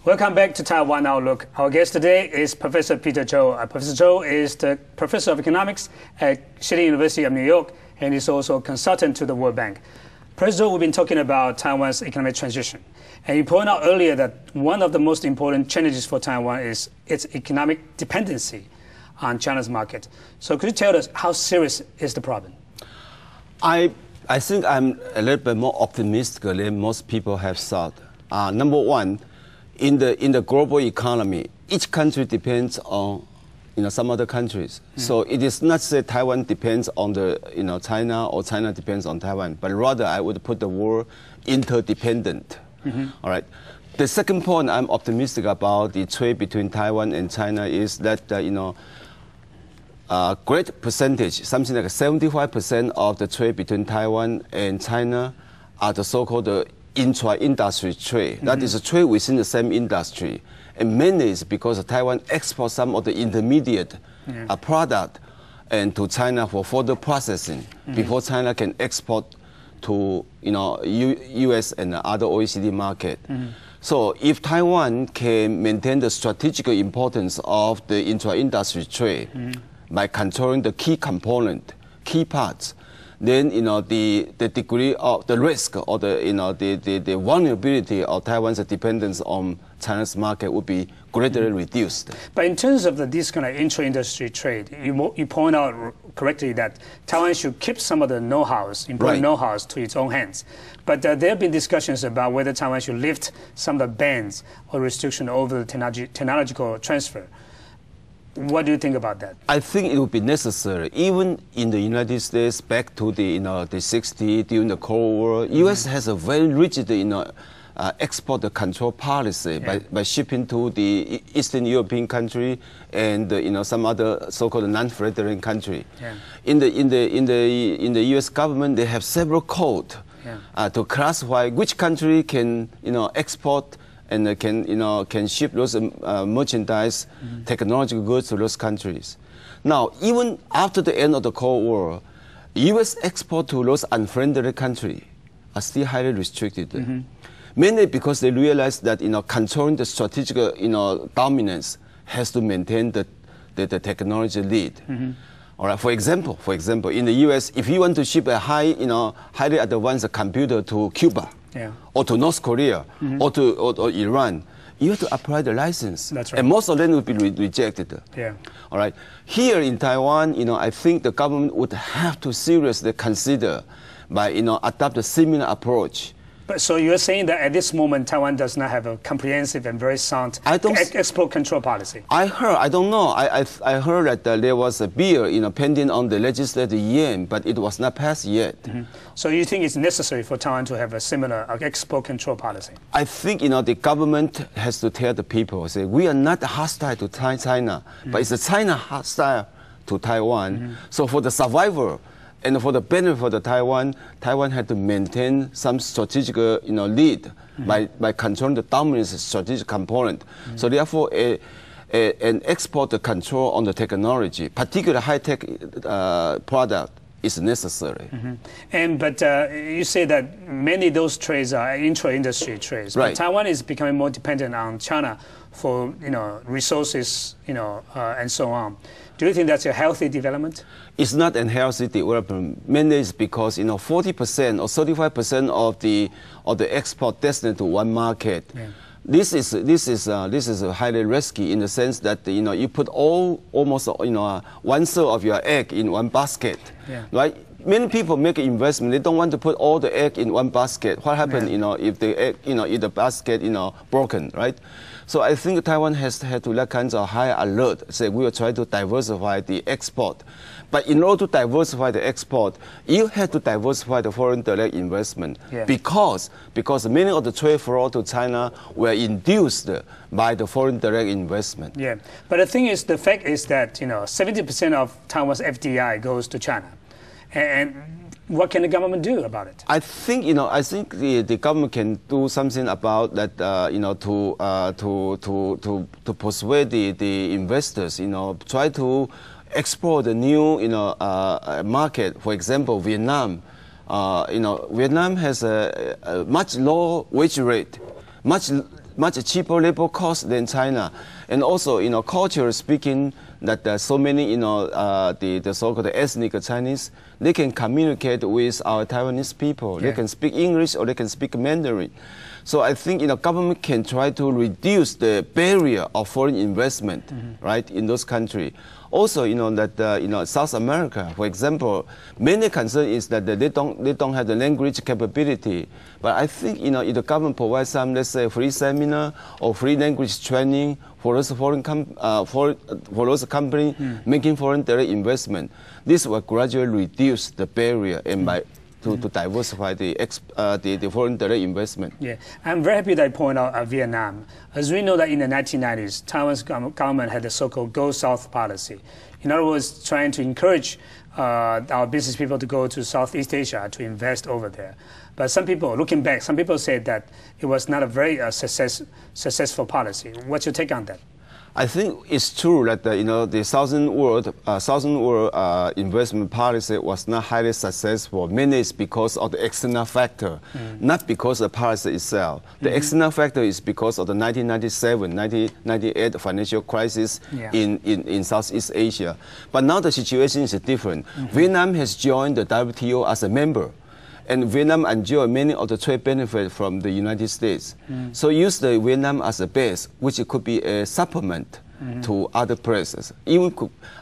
Welcome back to Taiwan Outlook. Our guest today is Professor Peter Chow. Professor Chow is the Professor of Economics at City University of New York and is also a consultant to the World Bank. Professor Chow, we've been talking about Taiwan's economic transition. And you pointed out earlier that one of the most important challenges for Taiwan is its economic dependency on China's market. So could you tell us how serious is the problem? I think I'm a little bit more optimistic than most people have thought. Number one, in the global economy, each country depends on some other countries. So it is not that Taiwan depends on China or China depends on Taiwan, but rather I would put the word interdependent. All right. The second point I'm optimistic about the trade between Taiwan and China is that a great percentage, something like 75% of the trade between Taiwan and China are the so-called intra-industry trade. That is a trade within the same industry. And mainly it's because Taiwan exports some of the intermediate product and to China for further processing before China can export to US and other OECD market. So if Taiwan can maintain the strategic importance of the intra-industry trade by controlling the key component, key parts, then the degree of the risk or the vulnerability of Taiwan's dependence on China's market would be greatly reduced. But in terms of this kind of intra-industry trade, you point out correctly that Taiwan should keep some of the know-hows, important know-hows, to its own hands. But there have been discussions about whether Taiwan should lift some of the bans or restriction over the technological transfer. What do you think about that? I think it would be necessary. Even in the United States, back to the 60s, during the Cold War, U.S. has a very rigid export control policy by shipping to the Eastern European country and some other so-called non-federated country. In the U.S. government, they have several codes to classify which country can export and can ship those merchandise, technological goods to those countries. Now, even after the end of the Cold War, U.S. export to those unfriendly countries are still highly restricted. Mainly because they realize that controlling the strategic dominance has to maintain the technology lead. All right. For example, in the U.S., if you want to ship a highly advanced computer to Cuba, or to North Korea, or to Iran, you have to apply the license. That's right. And most of them will be rejected. All right. Here in Taiwan, I think the government would have to seriously consider by adopt a similar approach. But so you're saying that at this moment, Taiwan does not have a comprehensive and very sound export control policy? I don't know. I heard that there was a bill pending on the legislative yuan, but it was not passed yet. So you think it's necessary for Taiwan to have a similar export control policy? I think the government has to tell the people, say, we are not hostile to China, but it's China hostile to Taiwan. So for the survival and for the benefit of Taiwan had to maintain some strategic lead by controlling the dominant strategic component. So therefore, an export control on the technology, particularly high-tech product, is necessary. But you say that many of those trades are intra-industry trades. But Taiwan is becoming more dependent on China for resources, and so on. Do you think that's a healthy development? It's not a healthy development. Mainly it's because 40% or 35% of the export destined to one market. This is highly risky in the sense that you put almost 1/3 of your egg in one basket, right? Many people make an investment. They don't want to put all the egg in one basket. What happens, if the egg, if the basket, broken, right? So I think Taiwan has had to that kinds of high alert. Say we will try to diversify the export, but in order to diversify the export, you have to diversify the foreign direct investment because many of the trade flow to China were induced by the foreign direct investment. But the fact is that 70% of Taiwan's FDI goes to China. And what can the government do about it? I think the government can do something about that. To persuade the investors. Try to explore the new market. For example, Vietnam. Vietnam has a much lower wage rate, much much cheaper labor cost than China, and also, culturally speaking, that so many, the so-called ethnic Chinese, they can communicate with our Taiwanese people. Yeah. They can speak English or they can speak Mandarin. So I think, government can try to reduce the barrier of foreign investment, right, in those countries. Also, South America, for example, many concern is that they don't have the language capability. But I think, if the government provides some, let's say, free seminar or free language training for those those companies making foreign direct investment, this will gradually reduce the barrier and to diversify the foreign direct investment. Yeah, I'm very happy that you point out Vietnam. As we know that in the 1990s, Taiwan's government had the so-called Go South policy. In other words, trying to encourage our business people to go to Southeast Asia to invest over there. But some people, looking back, some people say that it was not a very successful policy. What's your take on that? I think it's true that the Southern World investment policy was not highly successful. Mainly it's because of the external factor, not because of the policy itself. The external factor is because of the 1997-1998 financial crisis in Southeast Asia. But now the situation is different. Vietnam has joined the WTO as a member. And Vietnam enjoys many of the trade benefits from the United States. So use the Vietnam as a base, which could be a supplement to other places. Even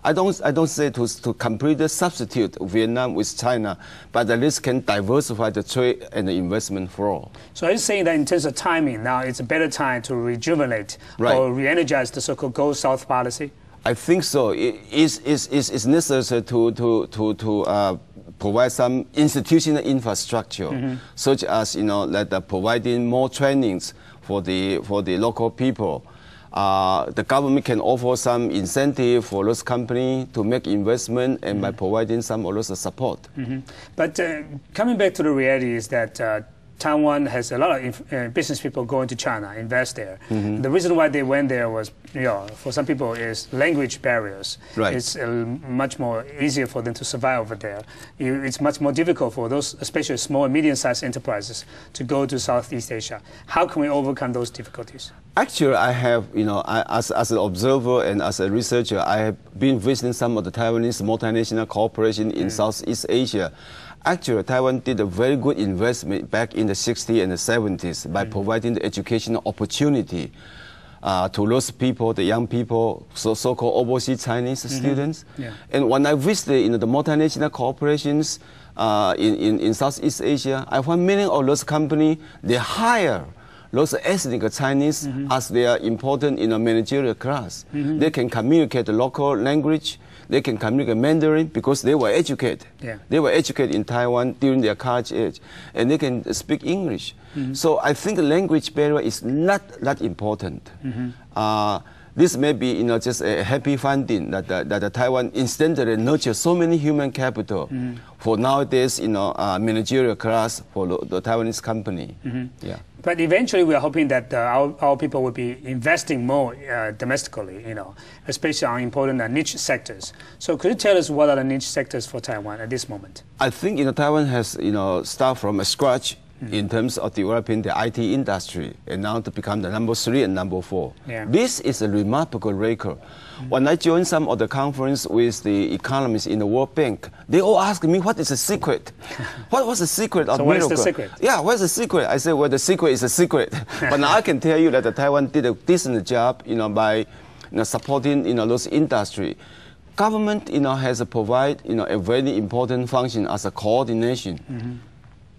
I don't say to completely substitute Vietnam with China, but at least can diversify the trade and the investment flow. So are you saying that in terms of timing, now it's a better time to rejuvenate or re-energize the so-called Go South policy? I think so. It's necessary to provide some institutional infrastructure, such as providing more trainings for the local people. The government can offer some incentive for those companies to make investment, and by providing some of those support. But coming back to the reality is that Taiwan has a lot of business people going to China, invest there. The reason why they went there was, for some people, is language barriers. Right. It's much more easier for them to survive over there. It's much more difficult for those, especially small and medium-sized enterprises, to go to Southeast Asia. How can we overcome those difficulties? Actually, I have, as an observer and as a researcher, I have been visiting some of the Taiwanese multinational corporations in Southeast Asia. Actually, Taiwan did a very good investment back in the 60s and the 70s by providing the educational opportunity to those people, the young people, so-called overseas Chinese students. And when I visited the multinational corporations in Southeast Asia, I found many of those companies, they hire those ethnic Chinese as their important managerial class. They can communicate the local language. They can communicate Mandarin because they were educated. They were educated in Taiwan during their college age, and they can speak English. So I think the language barrier is not that important. This may be just a happy finding that Taiwan instantly nurtures so many human capital for nowadays managerial class for the Taiwanese company. But eventually, we are hoping that our people will be investing more domestically, especially on important niche sectors. So could you tell us what are the niche sectors for Taiwan at this moment? I think Taiwan has started from scratch in terms of developing the IT industry, and now to become the number 3 and number 4. This is a remarkable record. When I joined some of the conference with the economists in the World Bank, they all ask me, what is the secret? What was the secret of miracle? What is the secret? Yeah, what's the secret? I say, well, the secret is a secret. But now I can tell you that Taiwan did a decent job, by supporting, those industry. Government, has provide, a very important function as a coordination.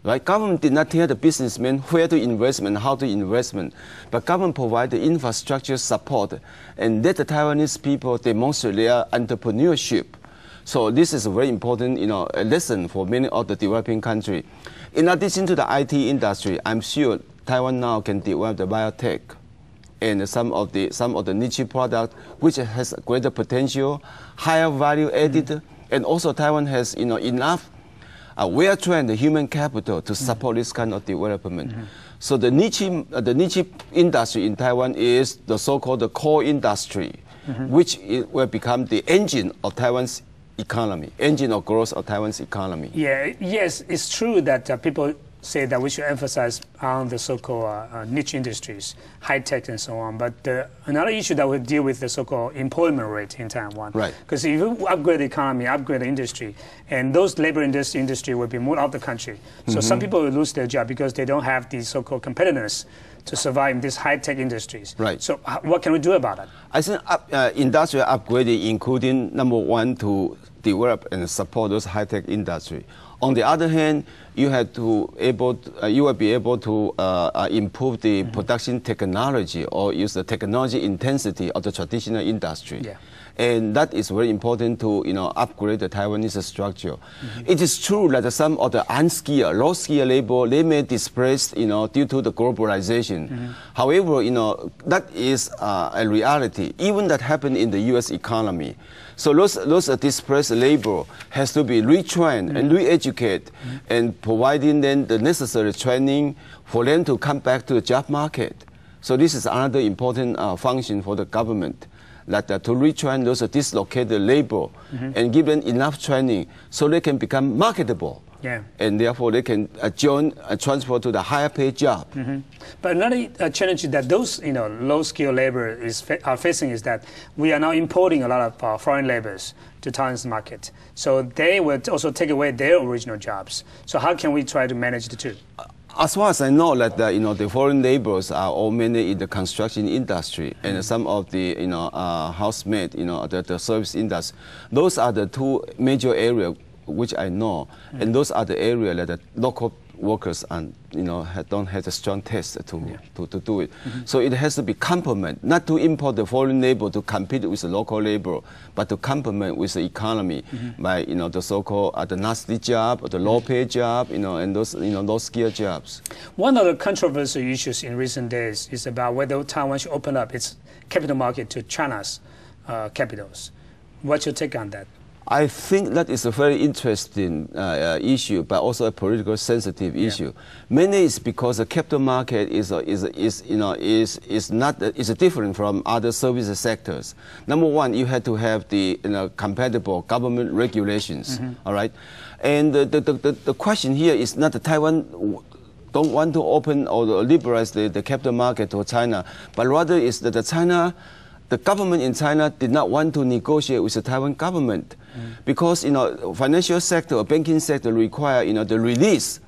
Right? Government did not tell the businessmen where to invest and how to invest, but government provided the infrastructure support and let the Taiwanese people demonstrate their entrepreneurship. So this is a very important, a lesson for many of the developing countries. In addition to the IT industry, I'm sure Taiwan now can develop the biotech and some of the niche products which has greater potential, higher value added, and also Taiwan has enough well-trained human capital to support this kind of development. So the niche industry in Taiwan is the so-called core industry, which will become the engine of Taiwan's economy, engine of growth of Taiwan's economy. Yes, it's true that people say that we should emphasize on the so-called niche industries, high tech and so on. But another issue that will deal with the so-called employment rate in Taiwan. Right. Because if you upgrade the economy, upgrade the industry, and those labor industry will be moved out of the country. So some people will lose their job because they don't have the so-called competitiveness to survive in these high-tech industries. Right. So what can we do about that? I think industrial upgrading, including number one, to develop and support those high-tech industry. On the other hand, you will be able to improve the production technology or use the technology intensity of the traditional industry. Yeah. And that is very important to upgrade the Taiwanese structure. It is true that some of the unskilled, low-skilled labor, they may displaced due to the globalization. However, that is a reality. Even that happened in the U.S. economy. So those displaced labor has to be retrained and re-educated and providing them the necessary training for them to come back to the job market. So this is another important function for the government, that to retrain those dislocated labor and give them enough training so they can become marketable. Yeah. And therefore they can transfer to the higher paid job. But another challenge that those low-skilled labor are facing is that we are now importing a lot of foreign laborers to Taiwan's market. So they will also take away their original jobs. So how can we try to manage the two? As far as I know, that the foreign laborers are all mainly in the construction industry and some of the housemaid, the service industry. Those are the two major areas which I know, and those are the areas that the local workers and don't have a strong taste to do it. So it has to be complement, not to import the foreign labor to compete with the local labor, but to complement with the economy by the so-called the nasty job, or the low-paid job, and those low-skilled jobs. One of the controversial issues in recent days is about whether Taiwan should open up its capital market to China's capitals. What's your take on that? I think that is a very interesting issue, but also a political sensitive issue. Mainly it's because the capital market is different from other service sectors. Number one, you have to have the compatible government regulations. All right, and the question here is not that Taiwan don't want to open or liberalize the capital market to China, but rather is that the government in China did not want to negotiate with the Taiwan government because financial sector or banking sector require the release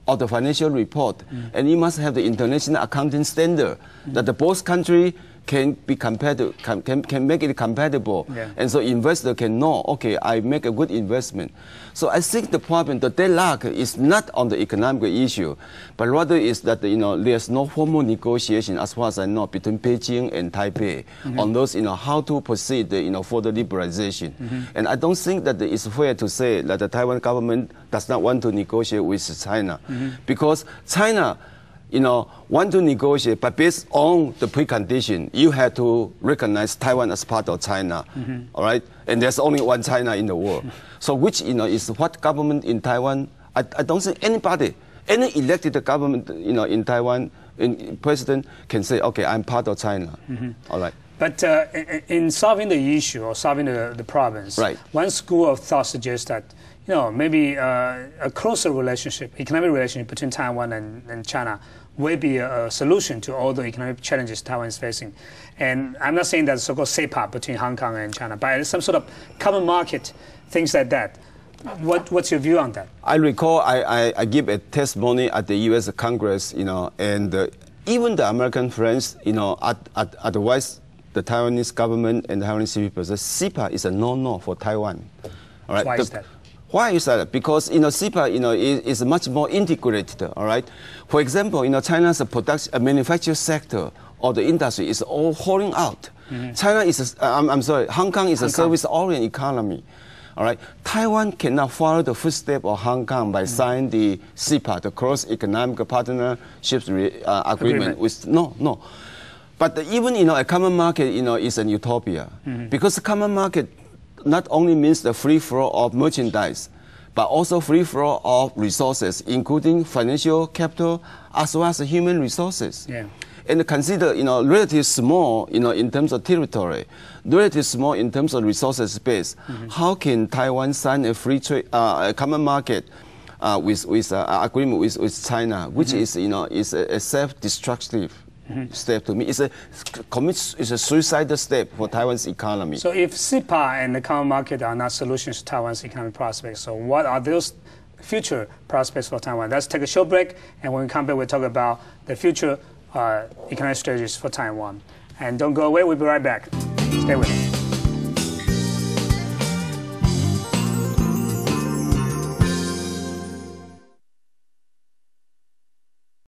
of the financial report, and you must have the international accounting standard that the both country can be compatible, can make it compatible, and so investor can know, okay, I make a good investment. So I think the problem, the deadlock, is not on the economic issue, but rather is that there's no formal negotiation, as far as I know, between Beijing and Taipei on those how to proceed further liberalization. And I don't think that it's fair to say that the Taiwan government does not want to negotiate with China, because China want to negotiate, but based on the precondition, you have to recognize Taiwan as part of China, all right? And there's only one China in the world. So which, is what government in Taiwan, I don't think anybody, any elected government, in Taiwan, president can say, okay, I'm part of China, all right? But in solving the issue or solving the problems, one school of thought suggests that maybe a closer relationship, economic relationship between Taiwan and China will be a solution to all the economic challenges Taiwan is facing. And I'm not saying that so-called CEPA between Hong Kong and China, but some sort of common market, things like that. What's your view on that? I recall I give a testimony at the U.S. Congress, and even the American friends, advise the Taiwanese government and the Taiwanese people that CEPA is a no-no for Taiwan. All right? Why is that? Why is that? Because CEPA is much more integrated. All right. For example, China's production, manufacturing sector or the industry is all holding out. China is, Hong Kong is a service-oriented economy. All right. Taiwan cannot follow the footsteps of Hong Kong by signing the CEPA, the Cross Economic Partnership Agreement. No. But even a common market is an utopia, because the common market not only means the free flow of merchandise, but also free flow of resources, including financial capital as well as human resources. And consider, relatively small, in terms of territory, relatively small in terms of resources space. How can Taiwan sign a free trade, a common market agreement with China, which is is a self-destructive step to me. It's a suicidal step for Taiwan's economy. So if CEPA and the common market are not solutions to Taiwan's economic prospects, so what are those future prospects for Taiwan? Let's take a short break, and when we come back, we'll talk about the future economic strategies for Taiwan. And don't go away, we'll be right back. Stay with us.